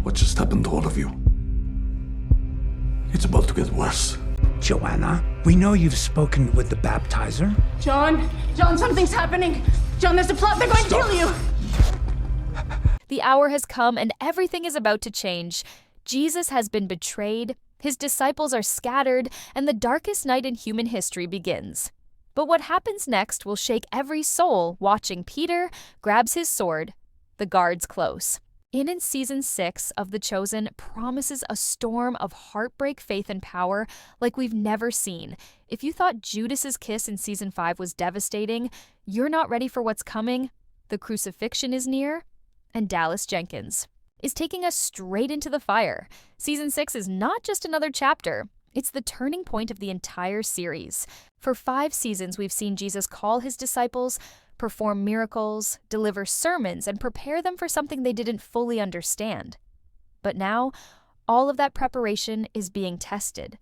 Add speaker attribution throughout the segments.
Speaker 1: what just happened to all of you. It's about to get worse.
Speaker 2: Joanna, we know you've spoken with the baptizer.
Speaker 3: John, something's happening. John, there's a plot. They're going to kill you.
Speaker 4: The hour has come and everything is about to change. Jesus has been betrayed, his disciples are scattered, and the darkest night in human history begins. But what happens next will shake every soul watching Peter grabs his sword, the guards close. In Season 6 of The Chosen promises a storm of heartbreak, faith, and power like we've never seen. If you thought Judas's kiss in Season 5 was devastating, you're not ready for what's coming. The crucifixion is near, and Dallas Jenkins is taking us straight into the fire. Season 6 is not just another chapter. It's the turning point of the entire series. For 5 seasons, we've seen Jesus call his disciples, perform miracles, deliver sermons, and prepare them for something they didn't fully understand. But now, all of that preparation is being tested.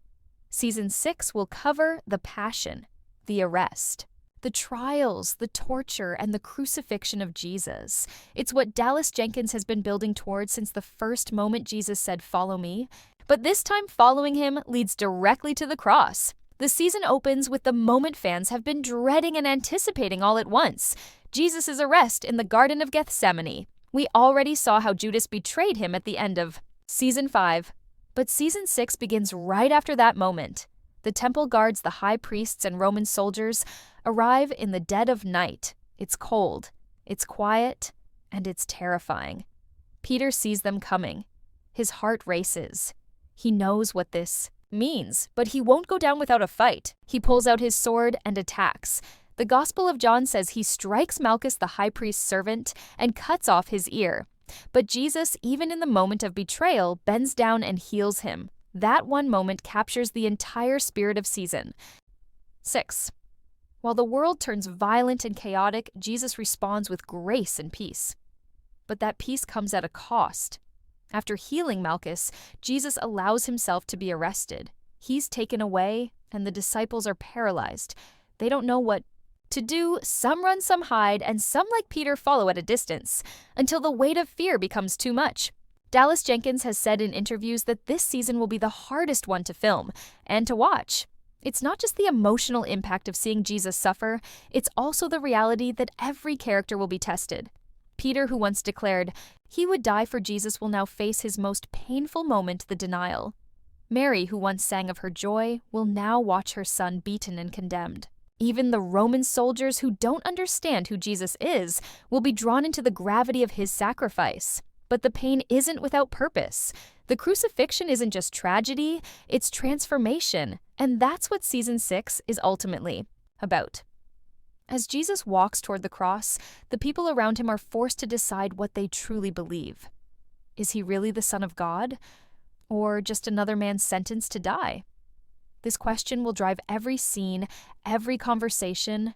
Speaker 4: Season 6 will cover the passion, the arrest, the trials, the torture, and the crucifixion of Jesus. It's what Dallas Jenkins has been building towards since the first moment Jesus said, "Follow me." But this time, following him leads directly to the cross. The season opens with the moment fans have been dreading and anticipating all at once: Jesus' arrest in the Garden of Gethsemane. We already saw how Judas betrayed him at the end of Season 5, but Season 6 begins right after that moment. The temple guards, the high priests, and Roman soldiers arrive in the dead of night. It's cold, it's quiet, and it's terrifying. Peter sees them coming. His heart races. He knows what this means, but he won't go down without a fight. He pulls out his sword and attacks. The Gospel of John says he strikes Malchus, the high priest's servant, and cuts off his ear. But Jesus, even in the moment of betrayal, bends down and heals him. That one moment captures the entire spirit of Season 6. While the world turns violent and chaotic, Jesus responds with grace and peace. But that peace comes at a cost. After healing Malchus, Jesus allows himself to be arrested. He's taken away, and the disciples are paralyzed. They don't know what to do. Some run, some hide, and some, like Peter, follow at a distance, until the weight of fear becomes too much. Dallas Jenkins has said in interviews that this season will be the hardest one to film and to watch. It's not just the emotional impact of seeing Jesus suffer, it's also the reality that every character will be tested. Peter, who once declared he would die for Jesus, will now face his most painful moment, the denial. Mary, who once sang of her joy, will now watch her son beaten and condemned. Even the Roman soldiers who don't understand who Jesus is will be drawn into the gravity of his sacrifice. But the pain isn't without purpose. The crucifixion isn't just tragedy, it's transformation. And that's what Season 6 is ultimately about. As Jesus walks toward the cross, the people around him are forced to decide what they truly believe. Is he really the Son of God? Or just another man sentenced to die? This question will drive every scene, every conversation,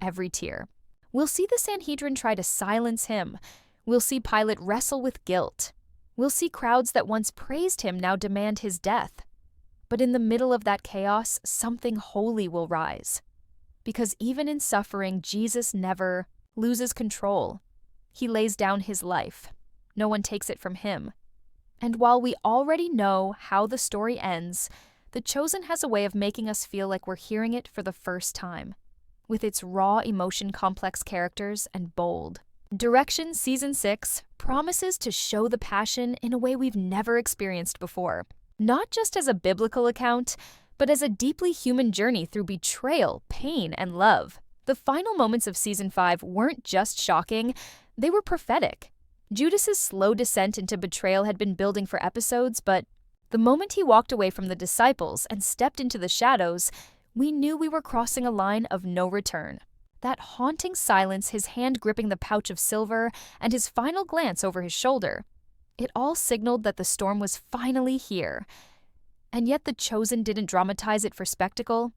Speaker 4: every tear. We'll see the Sanhedrin try to silence him. We'll see Pilate wrestle with guilt. We'll see crowds that once praised him now demand his death. But in the middle of that chaos, something holy will rise. Because even in suffering, Jesus never loses control. He lays down his life. No one takes it from him. And while we already know how the story ends, The Chosen has a way of making us feel like we're hearing it for the first time. With its raw emotion, complex characters, and bold direction, Season 6 promises to show the passion in a way we've never experienced before. Not just as a biblical account, but as a deeply human journey through betrayal, pain, and love. The final moments of Season 5 weren't just shocking, they were prophetic. Judas's slow descent into betrayal had been building for episodes, but the moment he walked away from the disciples and stepped into the shadows, we knew we were crossing a line of no return. That haunting silence, his hand gripping the pouch of silver, and his final glance over his shoulder, it all signaled that the storm was finally here. And yet The Chosen didn't dramatize it for spectacle.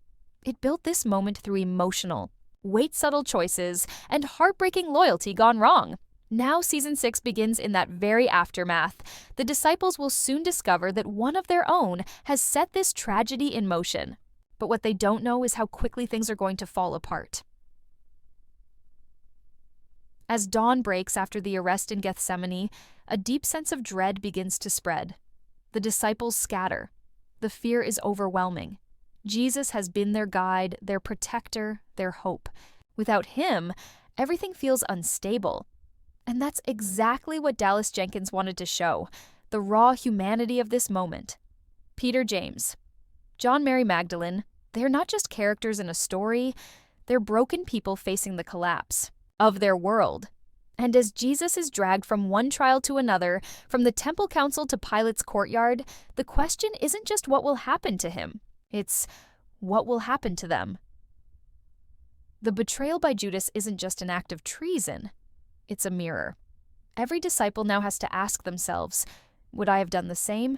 Speaker 4: It built this moment through emotional, weight-subtle choices and heartbreaking loyalty gone wrong. Now Season 6 begins in that very aftermath. The disciples will soon discover that one of their own has set this tragedy in motion. But what they don't know is how quickly things are going to fall apart. As dawn breaks after the arrest in Gethsemane, a deep sense of dread begins to spread. The disciples scatter. The fear is overwhelming. Jesus has been their guide, their protector, their hope. Without him, everything feels unstable. And that's exactly what Dallas Jenkins wanted to show, the raw humanity of this moment. Peter, James, John, Mary Magdalene, they're not just characters in a story, they're broken people facing the collapse of their world. And as Jesus is dragged from one trial to another, from the temple council to Pilate's courtyard, the question isn't just what will happen to him, it's what will happen to them. The betrayal by Judas isn't just an act of treason, it's a mirror. Every disciple now has to ask themselves, would I have done the same?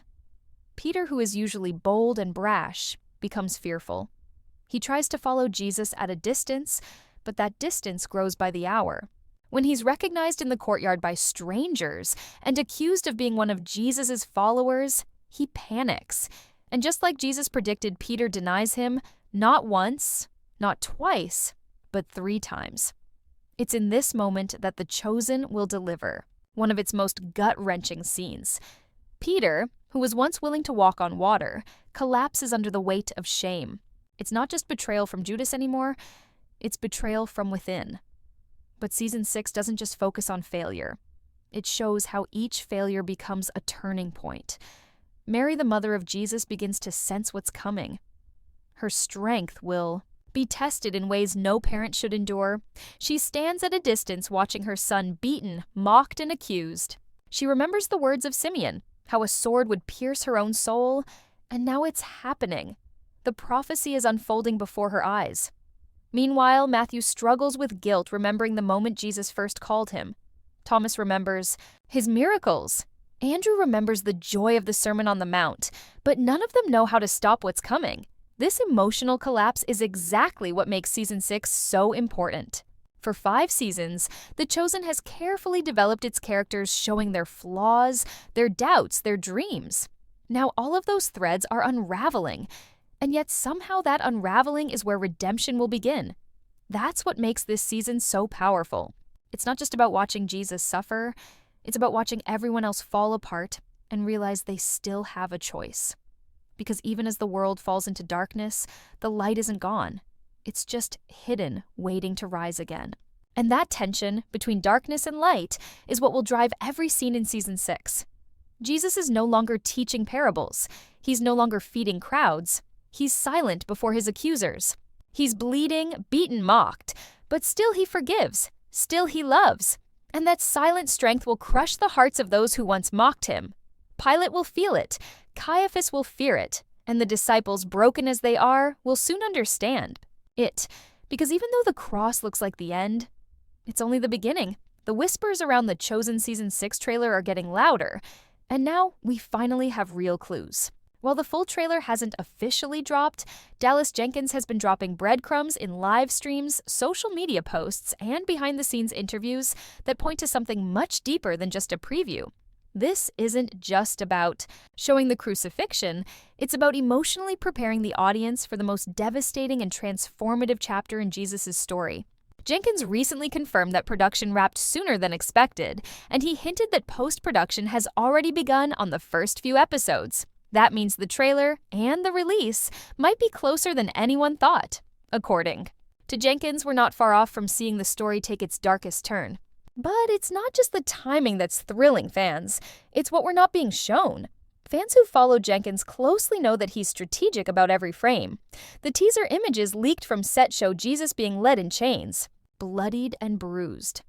Speaker 4: Peter, who is usually bold and brash, becomes fearful. He tries to follow Jesus at a distance, but that distance grows by the hour. When he's recognized in the courtyard by strangers and accused of being one of Jesus' followers, he panics. And just like Jesus predicted, Peter denies him, not once, not twice, but 3 times. It's in this moment that the chosen will deliver, one of its most gut-wrenching scenes. Peter, who was once willing to walk on water, collapses under the weight of shame. It's not just betrayal from Judas anymore, it's betrayal from within. But season 6 doesn't just focus on failure. It shows how each failure becomes a turning point. Mary, the mother of Jesus, begins to sense what's coming. Her strength will be tested in ways no parent should endure. She stands at a distance watching her son beaten, mocked, and accused. She remembers the words of Simeon, how a sword would pierce her own soul, and now it's happening. The prophecy is unfolding before her eyes. Meanwhile, Matthew struggles with guilt, remembering the moment Jesus first called him. Thomas remembers his miracles. Andrew remembers the joy of the Sermon on the Mount, but none of them know how to stop what's coming. This emotional collapse is exactly what makes season 6 so important. For 5 seasons, The Chosen has carefully developed its characters, showing their flaws, their doubts, their dreams. Now all of those threads are unraveling, and yet somehow that unraveling is where redemption will begin. That's what makes this season so powerful. It's not just about watching Jesus suffer, it's about watching everyone else fall apart and realize they still have a choice. Because even as the world falls into darkness, the light isn't gone. It's just hidden, waiting to rise again. And that tension between darkness and light is what will drive every scene in season 6. Jesus is no longer teaching parables. He's no longer feeding crowds. He's silent before his accusers. He's bleeding, beaten, mocked, but still he forgives. Still he loves. And that silent strength will crush the hearts of those who once mocked him. Pilate will feel it. Caiaphas will fear it. And the disciples, broken as they are, will soon understand it. Because even though the cross looks like the end, it's only the beginning. The whispers around the Chosen Season 6 trailer are getting louder. And now we finally have real clues. While the full trailer hasn't officially dropped, Dallas Jenkins has been dropping breadcrumbs in live streams, social media posts, and behind-the-scenes interviews that point to something much deeper than just a preview. This isn't just about showing the crucifixion, it's about emotionally preparing the audience for the most devastating and transformative chapter in Jesus' story. Jenkins recently confirmed that production wrapped sooner than expected, and he hinted that post-production has already begun on the first few episodes. That means the trailer and the release might be closer than anyone thought. According to Jenkins, we're not far off from seeing the story take its darkest turn. But it's not just the timing that's thrilling fans, it's what we're not being shown. Fans who follow Jenkins closely know that he's strategic about every frame. The teaser images leaked from set show Jesus being led in chains, bloodied and bruised.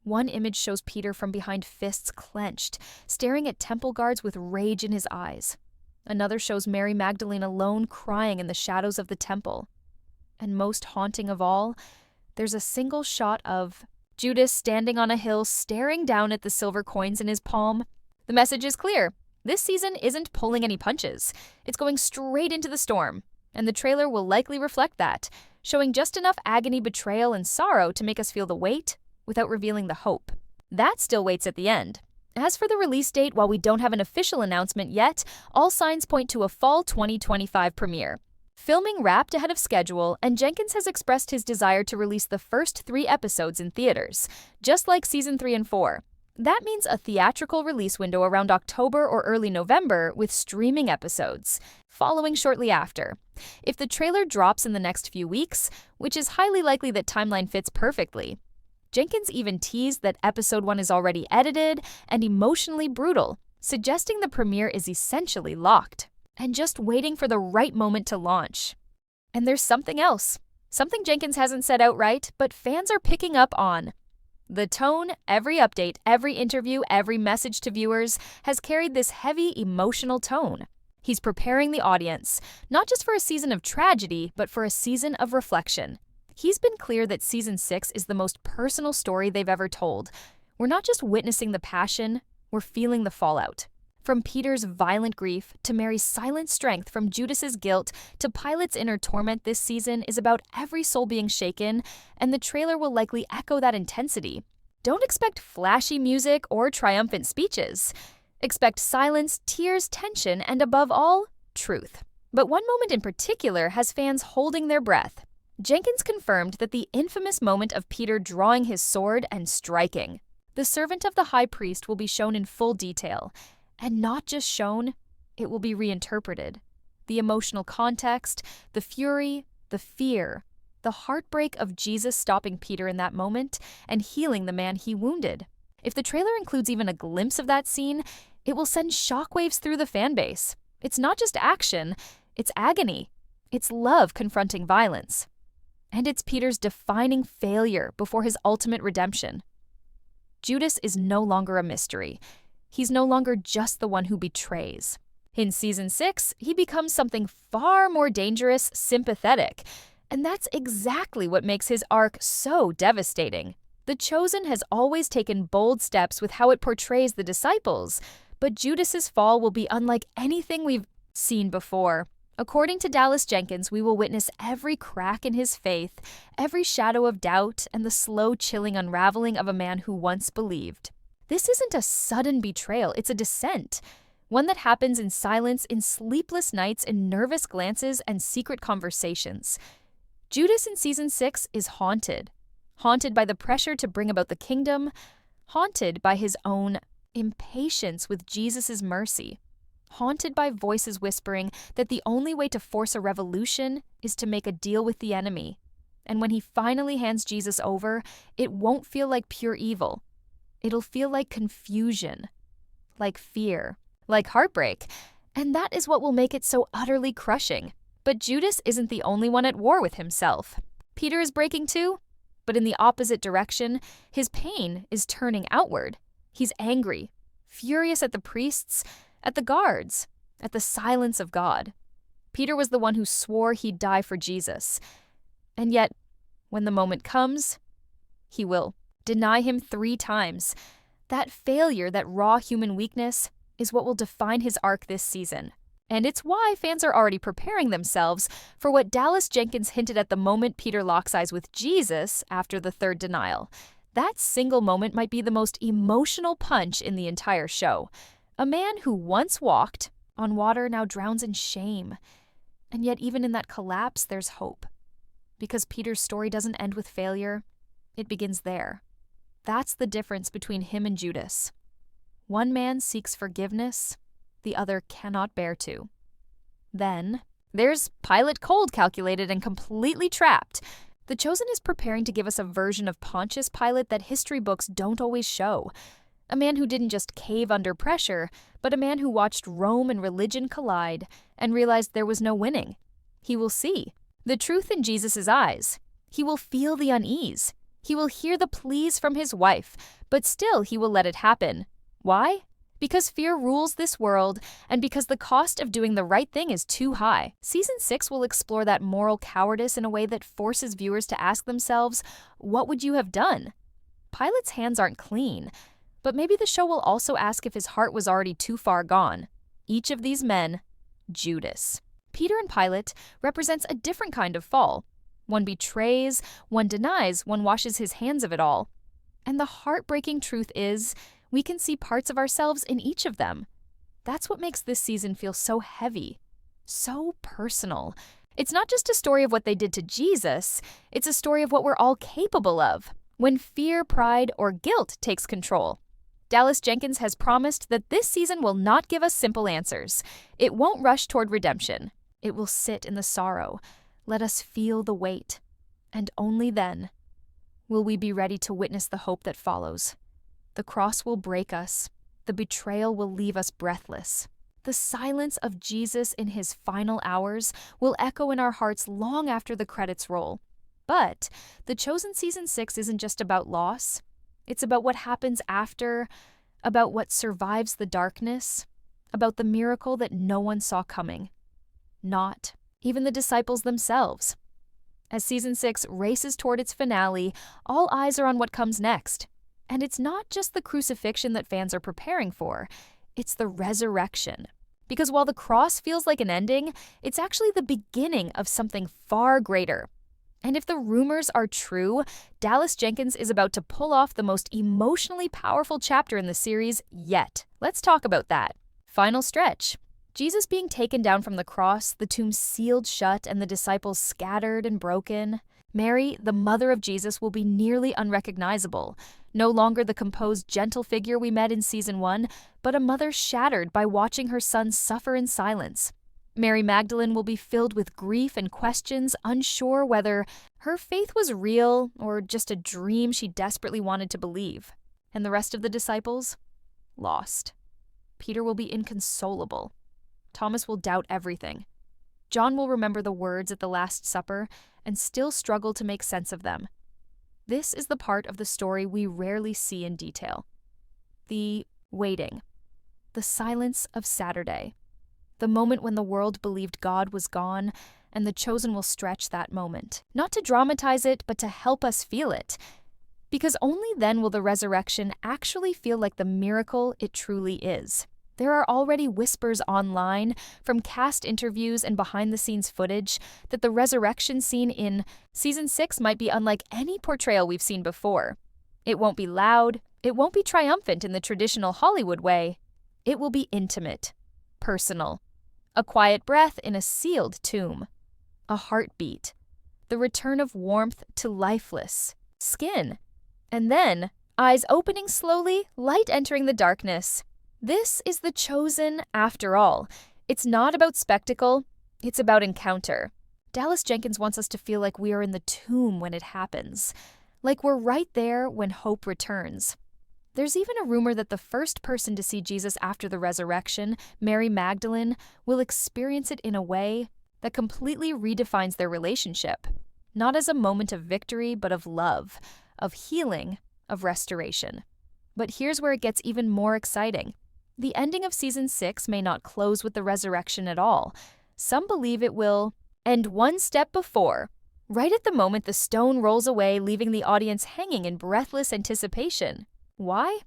Speaker 4: One image shows Peter from behind, fists clenched, staring at temple guards with rage in his eyes. Another shows Mary Magdalene alone, crying in the shadows of the temple. And most haunting of all, there's a single shot of Judas standing on a hill, staring down at the silver coins in his palm. The message is clear. This season isn't pulling any punches. It's going straight into the storm. And the trailer will likely reflect that, showing just enough agony, betrayal, and sorrow to make us feel the weight without revealing the hope. That still waits at the end. As for the release date, while we don't have an official announcement yet, all signs point to a fall 2025 premiere. Filming wrapped ahead of schedule, and Jenkins has expressed his desire to release the first 3 episodes in theaters, just like season 3 and 4. That means a theatrical release window around October or early November with streaming episodes, following shortly after. If the trailer drops in the next few weeks, which is highly likely that timeline fits perfectly. Jenkins even teased that episode 1 is already edited and emotionally brutal, suggesting the premiere is essentially locked and just waiting for the right moment to launch. And there's something else. Something Jenkins hasn't said outright, but fans are picking up on. The tone, every update, every interview, every message to viewers has carried this heavy, emotional tone. He's preparing the audience, not just for a season of tragedy, but for a season of reflection. He's been clear that Season 6 is the most personal story they've ever told. We're not just witnessing the passion, we're feeling the fallout. From Peter's violent grief to Mary's silent strength, from Judas's guilt to Pilate's inner torment, this season is about every soul being shaken, and the trailer will likely echo that intensity. Don't expect flashy music or triumphant speeches. Expect silence, tears, tension, and above all, truth. But one moment in particular has fans holding their breath. Jenkins confirmed that the infamous moment of Peter drawing his sword and striking. The servant of the high priest will be shown in full detail. And not just shown, it will be reinterpreted. The emotional context, the fury, the fear, the heartbreak of Jesus stopping Peter in that moment and healing the man he wounded. If the trailer includes even a glimpse of that scene, it will send shockwaves through the fanbase. It's not just action, it's agony. It's love confronting violence. And it's Peter's defining failure before his ultimate redemption. Judas is no longer a mystery. He's no longer just the one who betrays. In Season 6, he becomes something far more dangerous, sympathetic. And that's exactly what makes his arc so devastating. The Chosen has always taken bold steps with how it portrays the disciples, but Judas's fall will be unlike anything we've seen before. According to Dallas Jenkins, we will witness every crack in his faith, every shadow of doubt, and the slow, chilling unraveling of a man who once believed. This isn't a sudden betrayal, it's a descent. One that happens in silence, in sleepless nights, in nervous glances, and secret conversations. Judas in Season 6 is haunted. Haunted by the pressure to bring about the kingdom. Haunted by his own impatience with Jesus' mercy. Haunted by voices whispering that the only way to force a revolution is to make a deal with the enemy. And when he finally hands Jesus over, it won't feel like pure evil. It'll feel like confusion, like fear, like heartbreak, and that is what will make it so utterly crushing. But Judas isn't the only one at war with himself. Peter is breaking too, but in the opposite direction. His pain is turning outward. He's angry, furious at the priests, at the guards, at the silence of God. Peter was the one who swore he'd die for Jesus. And yet, when the moment comes, he will deny him 3 times. That failure, that raw human weakness, is what will define his arc this season. And it's why fans are already preparing themselves for what Dallas Jenkins hinted at the moment Peter locks eyes with Jesus after the 3rd denial. That single moment might be the most emotional punch in the entire show. A man who once walked on water now drowns in shame. And yet even in that collapse, there's hope. Because Peter's story doesn't end with failure, it begins there. That's the difference between him and Judas. One man seeks forgiveness, the other cannot bear to. Then, there's Pilate, cold calculated and completely trapped. The Chosen is preparing to give us a version of Pontius Pilate that history books don't always show. A man who didn't just cave under pressure, but a man who watched Rome and religion collide and realized there was no winning. He will see the truth in Jesus' eyes. He will feel the unease. He will hear the pleas from his wife, but still he will let it happen. Why? Because fear rules this world, and because the cost of doing the right thing is too high. Season 6 will explore that moral cowardice in a way that forces viewers to ask themselves, what would you have done? Pilate's hands aren't clean, but maybe the show will also ask if his heart was already too far gone. Each of these men, Judas. Peter and Pilate represents a different kind of fall. One betrays, one denies, one washes his hands of it all. And the heartbreaking truth is, we can see parts of ourselves in each of them. That's what makes this season feel so heavy, so personal. It's not just a story of what they did to Jesus, it's a story of what we're all capable of when fear, pride, or guilt takes control. Dallas Jenkins has promised that this season will not give us simple answers. It won't rush toward redemption. It will sit in the sorrow. Let us feel the weight. And only then will we be ready to witness the hope that follows. The cross will break us. The betrayal will leave us breathless. The silence of Jesus in his final hours will echo in our hearts long after the credits roll. But The Chosen Season 6 isn't just about loss. It's about what happens after, about what survives the darkness, about the miracle that no one saw coming. Not even the disciples themselves. As Season 6 races toward its finale, all eyes are on what comes next. And it's not just the crucifixion that fans are preparing for, it's the resurrection. Because while the cross feels like an ending, it's actually the beginning of something far greater. And if the rumors are true, Dallas Jenkins is about to pull off the most emotionally powerful chapter in the series yet. Let's talk about that. Final stretch. Jesus being taken down from the cross, the tomb sealed shut, and the disciples scattered and broken. Mary, the mother of Jesus, will be nearly unrecognizable. No longer the composed, gentle figure we met in Season 1, but a mother shattered by watching her son suffer in silence. Mary Magdalene will be filled with grief and questions, unsure whether her faith was real or just a dream she desperately wanted to believe. And the rest of the disciples? Lost. Peter will be inconsolable. Thomas will doubt everything. John will remember the words at the Last Supper and still struggle to make sense of them. This is the part of the story we rarely see in detail. The waiting. The silence of Saturday. The moment when the world believed God was gone, and the chosen will stretch that moment. Not to dramatize it, but to help us feel it. Because only then will the resurrection actually feel like the miracle it truly is. There are already whispers online, from cast interviews and behind-the-scenes footage, that the resurrection scene in Season 6 might be unlike any portrayal we've seen before. It won't be loud, it won't be triumphant in the traditional Hollywood way. It will be intimate, personal. A quiet breath in a sealed tomb. A heartbeat. The return of warmth to lifeless skin. And then, eyes opening slowly, light entering the darkness. This is The Chosen after all. It's not about spectacle, it's about encounter. Dallas Jenkins wants us to feel like we are in the tomb when it happens. Like we're right there when hope returns. There's even a rumor that the first person to see Jesus after the resurrection, Mary Magdalene, will experience it in a way that completely redefines their relationship. Not as a moment of victory, but of love, of healing, of restoration. But here's where it gets even more exciting. The ending of Season 6 may not close with the resurrection at all. Some believe it will end one step before, right at the moment the stone rolls away, leaving the audience hanging in breathless anticipation. Why?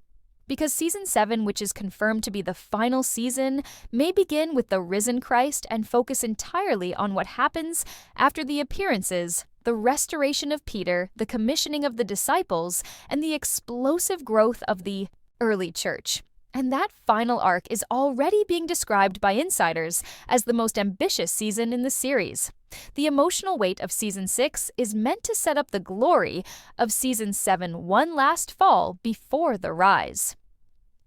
Speaker 4: Because Season 7, which is confirmed to be the final season, may begin with the risen Christ and focus entirely on what happens after the appearances, the restoration of Peter, the commissioning of the disciples, and the explosive growth of the early church. And that final arc is already being described by insiders as the most ambitious season in the series. The emotional weight of Season 6 is meant to set up the glory of Season 7 one last fall before the rise.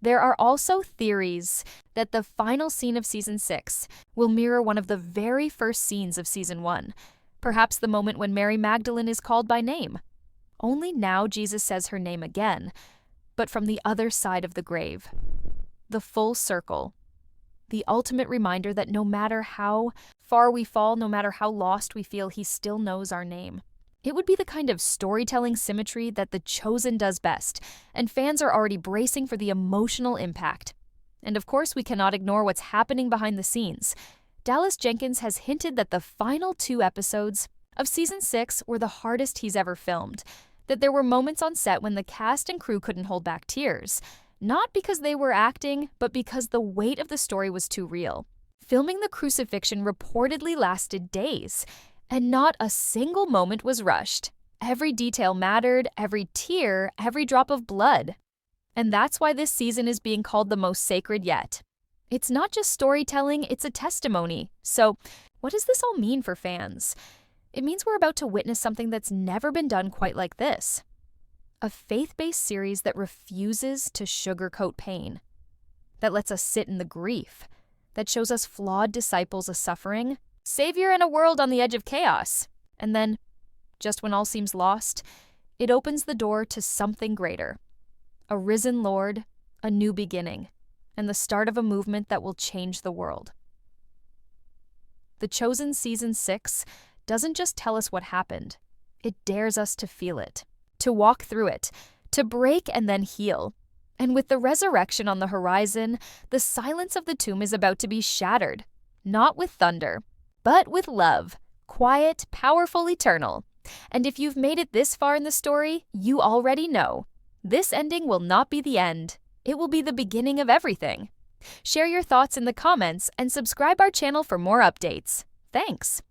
Speaker 4: There are also theories that the final scene of Season 6 will mirror one of the very first scenes of Season 1, perhaps the moment when Mary Magdalene is called by name. Only now Jesus says her name again, but from the other side of the grave. The full circle. The ultimate reminder that no matter how far we fall, no matter how lost we feel, he still knows our name. It would be the kind of storytelling symmetry that The Chosen does best, and fans are already bracing for the emotional impact. And of course, we cannot ignore what's happening behind the scenes. Dallas Jenkins has hinted that the final 2 episodes of Season 6 were the hardest he's ever filmed, that there were moments on set when the cast and crew couldn't hold back tears. Not because they were acting, but because the weight of the story was too real. Filming the crucifixion reportedly lasted days, and not a single moment was rushed. Every detail mattered, every tear, every drop of blood. And that's why this season is being called the most sacred yet. It's not just storytelling, it's a testimony. So, what does this all mean for fans? It means we're about to witness something that's never been done quite like this. a faith-based series that refuses to sugarcoat pain, that lets us sit in the grief, that shows us flawed disciples a suffering, Savior in a world on the edge of chaos. And then, just when all seems lost, it opens the door to something greater. A risen Lord, a new beginning, and the start of a movement that will change the world. The Chosen Season 6 doesn't just tell us what happened. It dares us to feel it, to walk through it, to break and then heal. And with the resurrection on the horizon, the silence of the tomb is about to be shattered, not with thunder, but with love, quiet, powerful, eternal. And if you've made it this far in the story, you already know. This ending will not be the end. It will be the beginning of everything. Share your thoughts in the comments and subscribe our channel for more updates. Thanks!